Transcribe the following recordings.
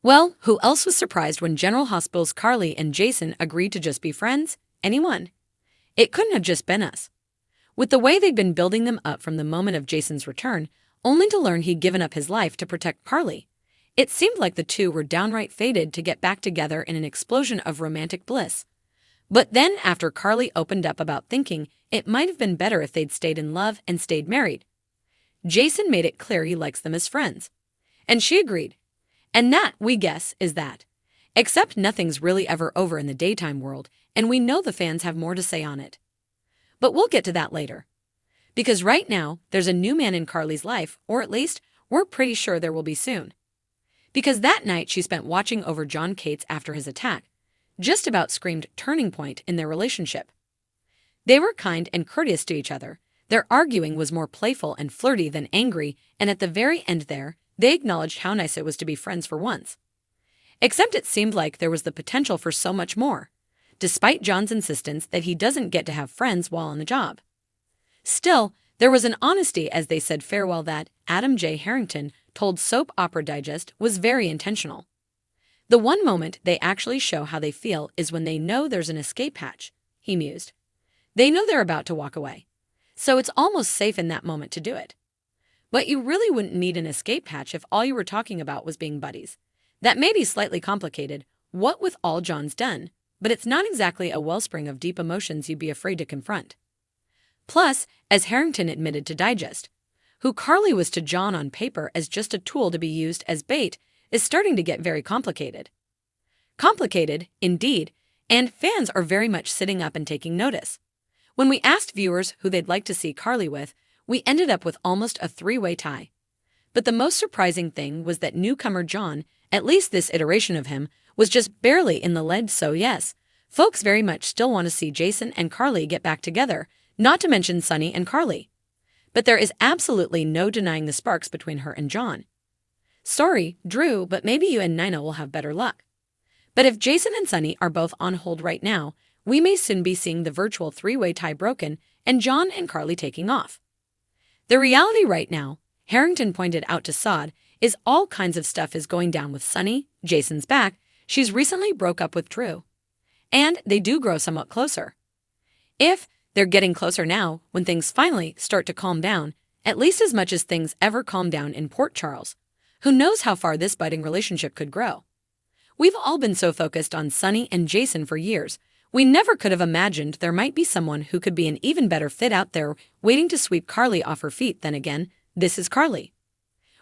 Well, who else was surprised when General Hospital's Carly and Jason agreed to just be friends? Anyone? It couldn't have just been us. With the way they'd been building them up from the moment of Jason's return, only to learn he'd given up his life to protect Carly, it seemed like the two were downright fated to get back together in an explosion of romantic bliss. But then, after Carly opened up about thinking it might have been better if they'd stayed in love and stayed married, Jason made it clear he likes them as friends. And she agreed. And that, we guess, is that. Except nothing's really ever over in the daytime world, and we know the fans have more to say on it. But we'll get to that later. Because right now, there's a new man in Carly's life, or at least, we're pretty sure there will be soon. Because that night she spent watching over John Cates after his attack, just about screamed turning point in their relationship. They were kind and courteous to each other. Their arguing was more playful and flirty than angry, and at the very end there, they acknowledged how nice it was to be friends for once. Except it seemed like there was the potential for so much more, despite John's insistence that he doesn't get to have friends while on the job. Still, there was an honesty as they said farewell that Adam J. Harrington told Soap Opera Digest was very intentional. The one moment they actually show how they feel is when they know there's an escape hatch, he mused. They know they're about to walk away, so it's almost safe in that moment to do it. But you really wouldn't need an escape hatch if all you were talking about was being buddies. That may be slightly complicated, what with all John's done, but it's not exactly a wellspring of deep emotions you'd be afraid to confront. Plus, as Harrington admitted to Digest, who Carly was to John on paper as just a tool to be used as bait is starting to get very complicated. Complicated, indeed, and fans are very much sitting up and taking notice. When we asked viewers who they'd like to see Carly with, we ended up with almost a three-way tie. But the most surprising thing was that newcomer John, at least this iteration of him, was just barely in the lead, so yes, folks very much still want to see Jason and Carly get back together, not to mention Sunny and Carly. But there is absolutely no denying the sparks between her and John. Sorry, Drew, but maybe you and Nina will have better luck. But if Jason and Sunny are both on hold right now, we may soon be seeing the virtual three-way tie broken and John and Carly taking off. The reality right now, Harrington pointed out to Sod, is all kinds of stuff is going down with Sunny, Jason's back, she's recently broke up with Drew. And they do grow somewhat closer. If they're getting closer now, when things finally start to calm down, at least as much as things ever calm down in Port Charles, who knows how far this budding relationship could grow. We've all been so focused on Sunny and Jason for years, we never could have imagined there might be someone who could be an even better fit out there waiting to sweep Carly off her feet. Then again, this is Carly.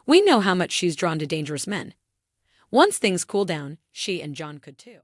We know how much she's drawn to dangerous men. Once things cool down, she and John could too.